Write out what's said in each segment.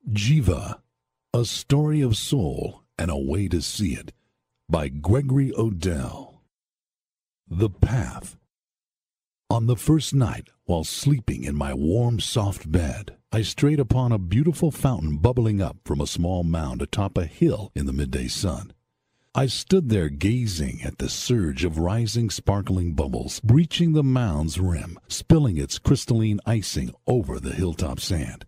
Jiva, A Story of Soul and a Way to See It, by Gregory O'Dell. The Path. On the first night, while sleeping in my warm, soft bed, I strayed upon a beautiful fountain bubbling up from a small mound atop a hill in the midday sun. I stood there gazing at the surge of rising, sparkling bubbles, breaching the mound's rim, spilling its crystalline icing over the hilltop sand.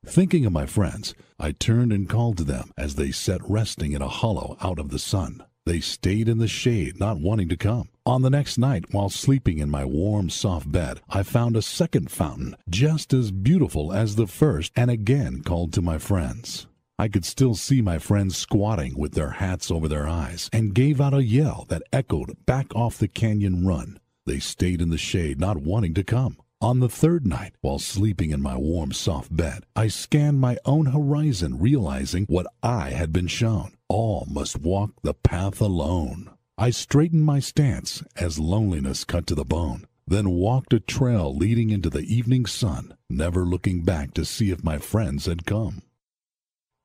Thinking of my friends, I turned and called to them as they sat resting in a hollow out of the sun. They stayed in the shade, not wanting to come. On the next night, while sleeping in my warm, soft bed, I found a second fountain, just as beautiful as the first, and again called to my friends. I could still see my friends squatting with their hats over their eyes, and gave out a yell that echoed back off the canyon run. They stayed in the shade, not wanting to come. On the third night, while sleeping in my warm, soft bed, I scanned my own horizon, realizing what I had been shown. All must walk the path alone. I straightened my stance as loneliness cut to the bone, then walked a trail leading into the evening sun, never looking back to see if my friends had come.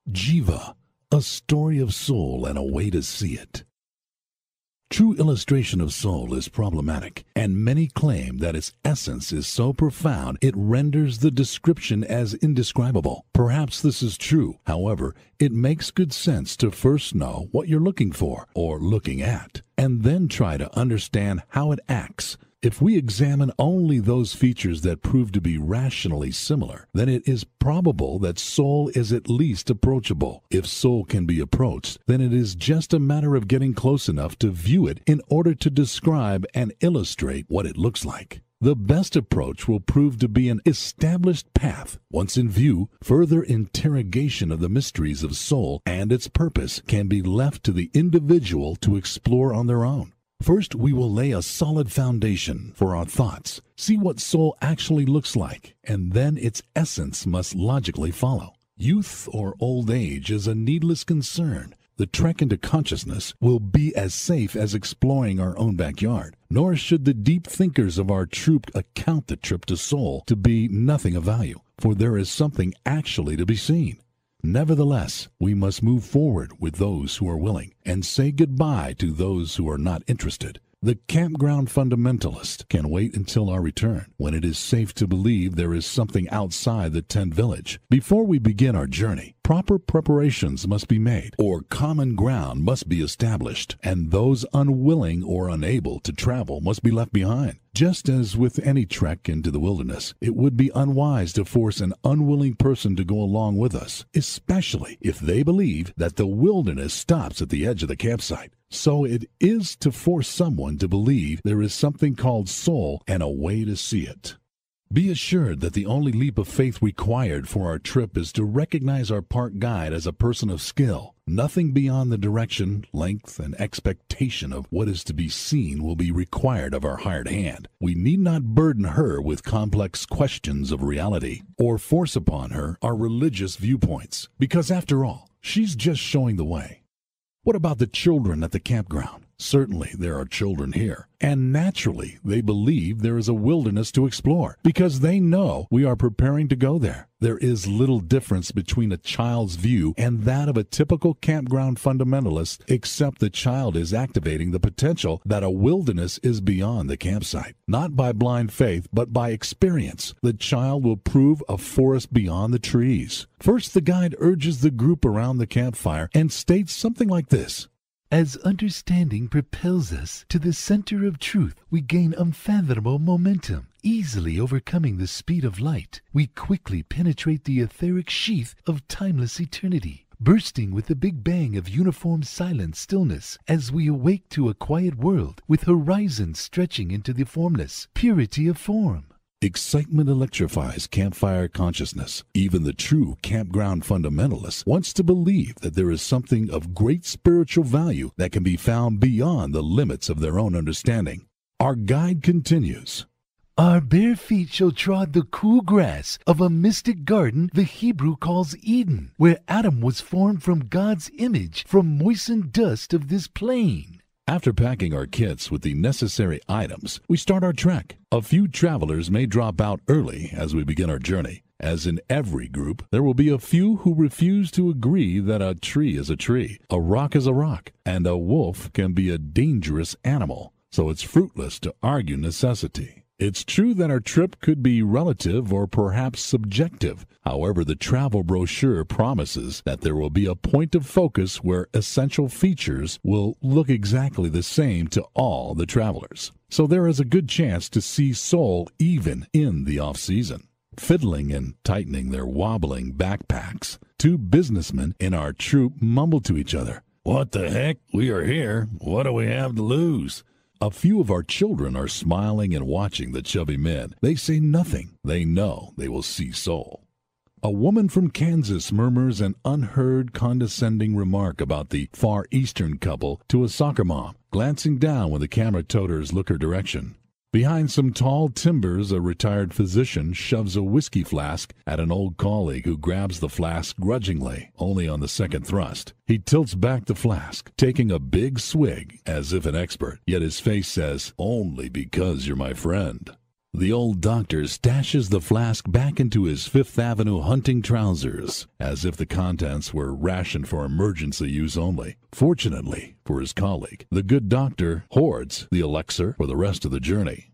Jiva, A Story of Soul and a Way to See It. True illustration of soul is problematic, and many claim that its essence is so profound it renders the description as indescribable. Perhaps this is true. However, it makes good sense to first know what you're looking for, or looking at, and then try to understand how it acts. If we examine only those features that prove to be rationally similar, then it is probable that soul is at least approachable. If soul can be approached, then it is just a matter of getting close enough to view it in order to describe and illustrate what it looks like. The best approach will prove to be an established path. Once in view, further interrogation of the mysteries of soul and its purpose can be left to the individual to explore on their own. First, we will lay a solid foundation for our thoughts, see what soul actually looks like, and then its essence must logically follow. Youth or old age is a needless concern. The trek into consciousness will be as safe as exploring our own backyard, nor should the deep thinkers of our troop account the trip to soul to be nothing of value, for there is something actually to be seen. Nevertheless, we must move forward with those who are willing, and say goodbye to those who are not interested. The campground fundamentalist can wait until our return, when it is safe to believe there is something outside the tent village. Before we begin our journey, proper preparations must be made, or common ground must be established, and those unwilling or unable to travel must be left behind. Just as with any trek into the wilderness, it would be unwise to force an unwilling person to go along with us, especially if they believe that the wilderness stops at the edge of the campsite. So it is to force someone to believe there is something called soul and a way to see it. Be assured that the only leap of faith required for our trip is to recognize our park guide as a person of skill. Nothing beyond the direction, length, and expectation of what is to be seen will be required of our hired hand. We need not burden her with complex questions of reality, or force upon her our religious viewpoints, because after all, she's just showing the way. What about the children at the campground? Certainly there are children here, and naturally they believe there is a wilderness to explore, because they know we are preparing to go there. There is little difference between a child's view and that of a typical campground fundamentalist, except the child is activating the potential that a wilderness is beyond the campsite. Not by blind faith, but by experience, the child will prove a forest beyond the trees. First, the guide urges the group around the campfire and states something like this. As understanding propels us to the center of truth, we gain unfathomable momentum. Easily overcoming the speed of light, we quickly penetrate the etheric sheath of timeless eternity, bursting with the big bang of uniform silent stillness as we awake to a quiet world with horizons stretching into the formless purity of form. Excitement electrifies campfire consciousness. Even the true campground fundamentalist wants to believe that there is something of great spiritual value that can be found beyond the limits of their own understanding. Our guide continues. Our bare feet shall trod the cool grass of a mystic garden the Hebrew calls Eden, where Adam was formed from God's image from moistened dust of this plain. After packing our kits with the necessary items, we start our trek. A few travelers may drop out early as we begin our journey. As in every group, there will be a few who refuse to agree that a tree is a tree, a rock is a rock, and a wolf can be a dangerous animal, so it's fruitless to argue necessity. It's true that our trip could be relative or perhaps subjective. However, the travel brochure promises that there will be a point of focus where essential features will look exactly the same to all the travelers. So there is a good chance to see Seoul even in the off-season. Fiddling and tightening their wobbling backpacks, two businessmen in our troop mumbled to each other, "What the heck? We are here. What do we have to lose?" A few of our children are smiling and watching the chubby men. They say nothing. They know they will see Seoul. A woman from Kansas murmurs an unheard condescending remark about the Far Eastern couple to a soccer mom, glancing down when the camera toters look her direction. Behind some tall timbers, a retired physician shoves a whiskey flask at an old colleague who grabs the flask grudgingly, only on the second thrust. He tilts back the flask, taking a big swig as if an expert, yet his face says, "Only because you're my friend." The old doctor stashes the flask back into his Fifth Avenue hunting trousers, as if the contents were rationed for emergency use only. Fortunately for his colleague, the good doctor hoards the elixir for the rest of the journey.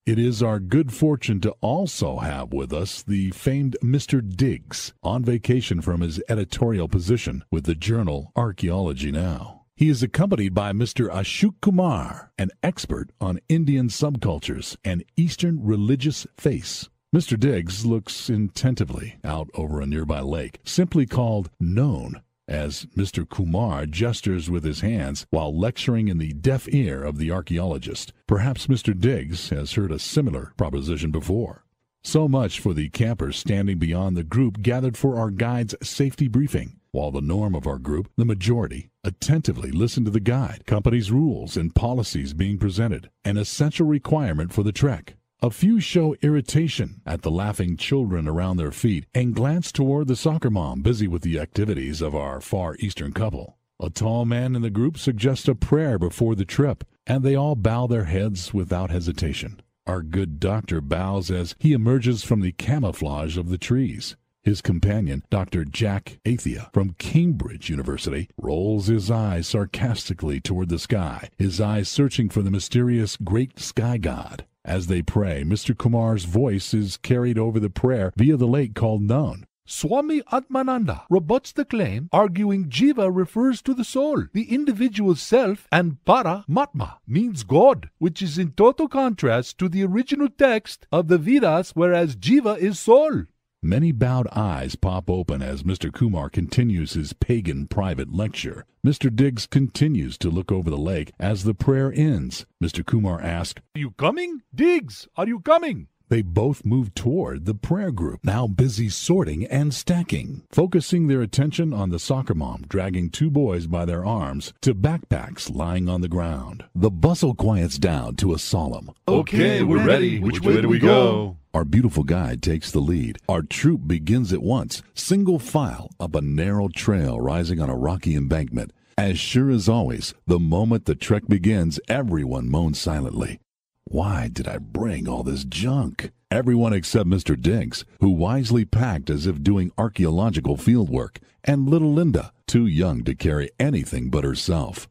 It is our good fortune to also have with us the famed Mr. Diggs, on vacation from his editorial position with the journal Archaeology Now. He is accompanied by Mr. Ashok Kumar, an expert on Indian subcultures and Eastern religious faiths. Mr. Diggs looks attentively out over a nearby lake, simply called Known, as Mr. Kumar gestures with his hands while lecturing in the deaf ear of the archaeologist. Perhaps Mr. Diggs has heard a similar proposition before. So much for the campers standing beyond the group gathered for our guide's safety briefing, while the norm of our group, the majority, attentively listen to the guide, company's rules and policies being presented, an essential requirement for the trek. A few show irritation at the laughing children around their feet and glance toward the soccer mom busy with the activities of our Far Eastern couple. A tall man in the group suggests a prayer before the trip, and they all bow their heads without hesitation. Our good doctor bows as he emerges from the camouflage of the trees. His companion, Dr. Jack Athea from Cambridge University, rolls his eyes sarcastically toward the sky, his eyes searching for the mysterious great sky god. As they pray, Mr. Kumar's voice is carried over the prayer via the lake called Known. Swami Atmananda rebuts the claim, arguing Jiva refers to the soul, the individual self, and Paramatma means God, which is in total contrast to the original text of the Vedas, whereas Jiva is soul. Many bowed eyes pop open as Mr. Kumar continues his pagan private lecture. Mr. Diggs continues to look over the lake as the prayer ends. Mr. Kumar asks, "Are you coming? Diggs, are you coming?" They both move toward the prayer group, now busy sorting and stacking, focusing their attention on the soccer mom dragging two boys by their arms to backpacks lying on the ground. The bustle quiets down to a solemn, "Okay, we're ready. Which way do we go?" Our beautiful guide takes the lead. Our troop begins at once, single file up a narrow trail rising on a rocky embankment. As sure as always, the moment the trek begins, everyone moans silently. Why did I bring all this junk? Everyone except Mr. Diggs, who wisely packed as if doing archaeological fieldwork, and little Linda, too young to carry anything but herself.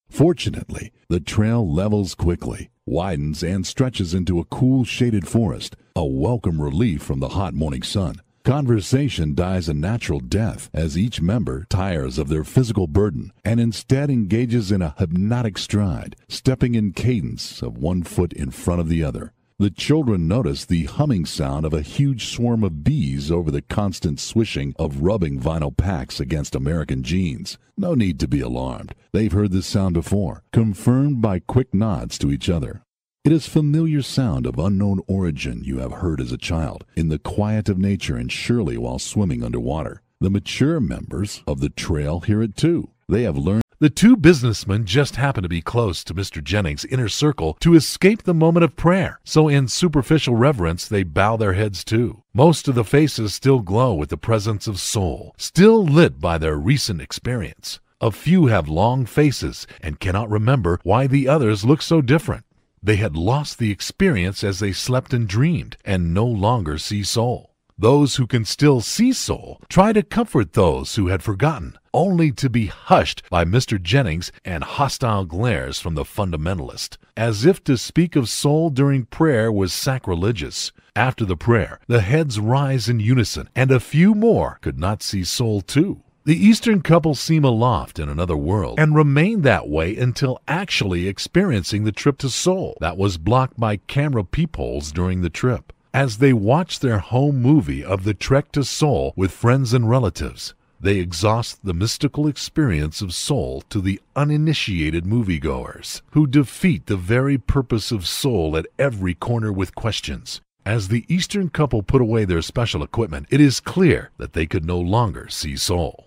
Fortunately, the trail levels quickly, widens, and stretches into a cool, shaded forest, a welcome relief from the hot morning sun. Conversation dies a natural death as each member tires of their physical burden and instead engages in a hypnotic stride, stepping in cadence of one foot in front of the other. The children notice the humming sound of a huge swarm of bees over the constant swishing of rubbing vinyl packs against American jeans. No need to be alarmed. They've heard this sound before, confirmed by quick nods to each other. It is familiar sound of unknown origin you have heard as a child, in the quiet of nature and surely while swimming underwater. The mature members of the trail hear it too. They have learned. The two businessmen just happen to be close to Mr. Jennings' inner circle to escape the moment of prayer, so in superficial reverence they bow their heads too. Most of the faces still glow with the presence of soul, still lit by their recent experience. A few have long faces and cannot remember why the others look so different. They had lost the experience as they slept and dreamed, and no longer see soul. Those who can still see soul try to comfort those who had forgotten, only to be hushed by Mr. Jennings and hostile glares from the fundamentalist, as if to speak of soul during prayer was sacrilegious. After the prayer, the heads rise in unison, and a few more could not see soul too. The Eastern couple seem aloft in another world, and remain that way until actually experiencing the trip to Seoul that was blocked by camera peepholes during the trip. As they watch their home movie of the trek to Seoul with friends and relatives, they exhaust the mystical experience of Seoul to the uninitiated moviegoers, who defeat the very purpose of Seoul at every corner with questions. As the Eastern couple put away their special equipment, it is clear that they could no longer see Seoul.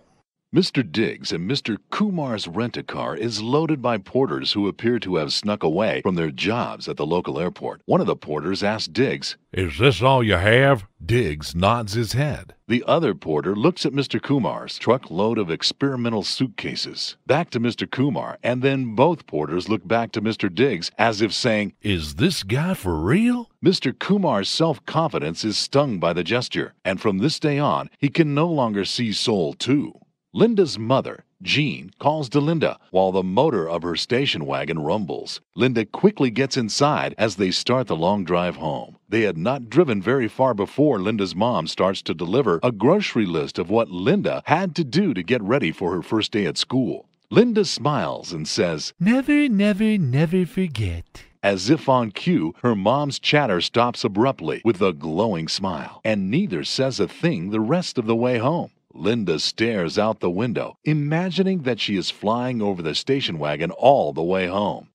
Mr. Diggs and Mr. Kumar's rent-a-car is loaded by porters who appear to have snuck away from their jobs at the local airport. One of the porters asks Diggs, "Is this all you have?" Diggs nods his head. The other porter looks at Mr. Kumar's truckload of experimental suitcases, back to Mr. Kumar, and then both porters look back to Mr. Diggs as if saying, "Is this guy for real?" Mr. Kumar's self-confidence is stung by the gesture, and from this day on, he can no longer see Seoul too. Linda's mother, Jean, calls to Linda while the motor of her station wagon rumbles. Linda quickly gets inside as they start the long drive home. They had not driven very far before Linda's mom starts to deliver a grocery list of what Linda had to do to get ready for her first day at school. Linda smiles and says, "Never, never, never forget." As if on cue, her mom's chatter stops abruptly with a glowing smile, and neither says a thing the rest of the way home. Linda stares out the window, imagining that she is flying over the station wagon all the way home.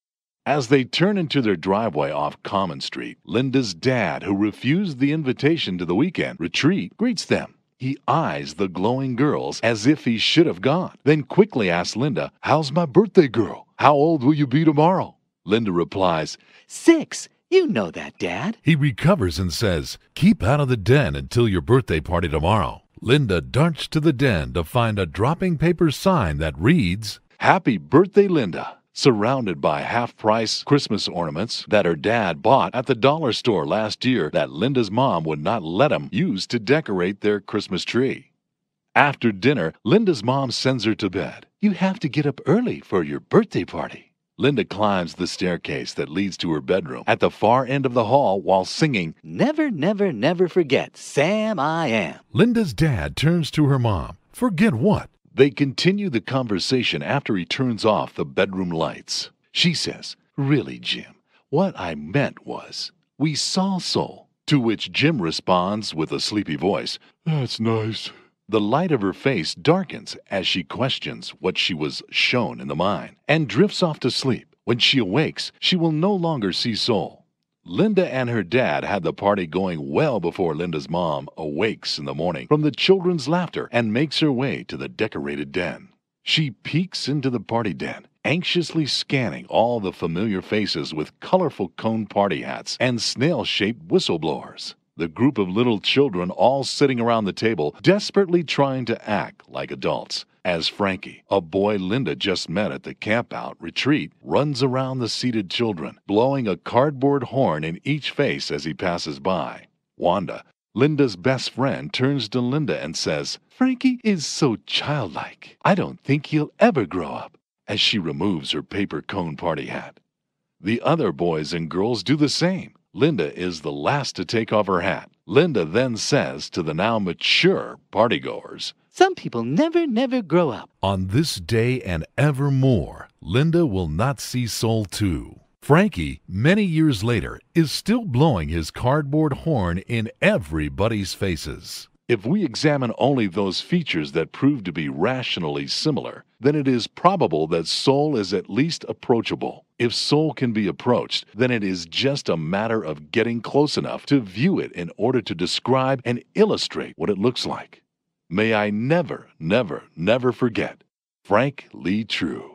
As they turn into their driveway off Common Street, Linda's dad, who refused the invitation to the weekend retreat, greets them. He eyes the glowing girls as if he should have gone, then quickly asks Linda, "How's my birthday girl? How old will you be tomorrow?" Linda replies, 6. You know that, Dad. He recovers and says, "Keep out of the den until your birthday party tomorrow." Linda darts to the den to find a dropping paper sign that reads, "Happy birthday, Linda," surrounded by half-price Christmas ornaments that her dad bought at the dollar store last year that Linda's mom would not let him use to decorate their Christmas tree. After dinner, Linda's mom sends her to bed. "You have to get up early for your birthday party." Linda climbs the staircase that leads to her bedroom at the far end of the hall while singing, "Never, never, never forget, Sam I am." Linda's dad turns to her mom. "Forget what?" They continue the conversation after he turns off the bedroom lights. She says, "Really, Jim, what I meant was, we saw Seoul." To which Jim responds with a sleepy voice, "That's nice." The light of her face darkens as she questions what she was shown in the mine and drifts off to sleep. When she awakes, she will no longer see Seoul. Linda and her dad had the party going well before Linda's mom awakes in the morning from the children's laughter and makes her way to the decorated den. She peeks into the party den, anxiously scanning all the familiar faces with colorful cone party hats and snail-shaped whistleblowers. The group of little children all sitting around the table, desperately trying to act like adults, as Frankie, a boy Linda just met at the campout retreat, runs around the seated children, blowing a cardboard horn in each face as he passes by. Wanda, Linda's best friend, turns to Linda and says, "Frankie is so childlike. I don't think he'll ever grow up," as she removes her paper cone party hat. The other boys and girls do the same. Linda is the last to take off her hat. Linda then says to the now mature partygoers, "Some people never, never grow up." On this day and evermore, Linda will not see Seoul too. Frankie, many years later, is still blowing his cardboard horn in everybody's faces. If we examine only those features that prove to be rationally similar, then it is probable that Seoul is at least approachable. If Seoul can be approached, then it is just a matter of getting close enough to view it in order to describe and illustrate what it looks like. May I never, never, never forget Frank Lee True.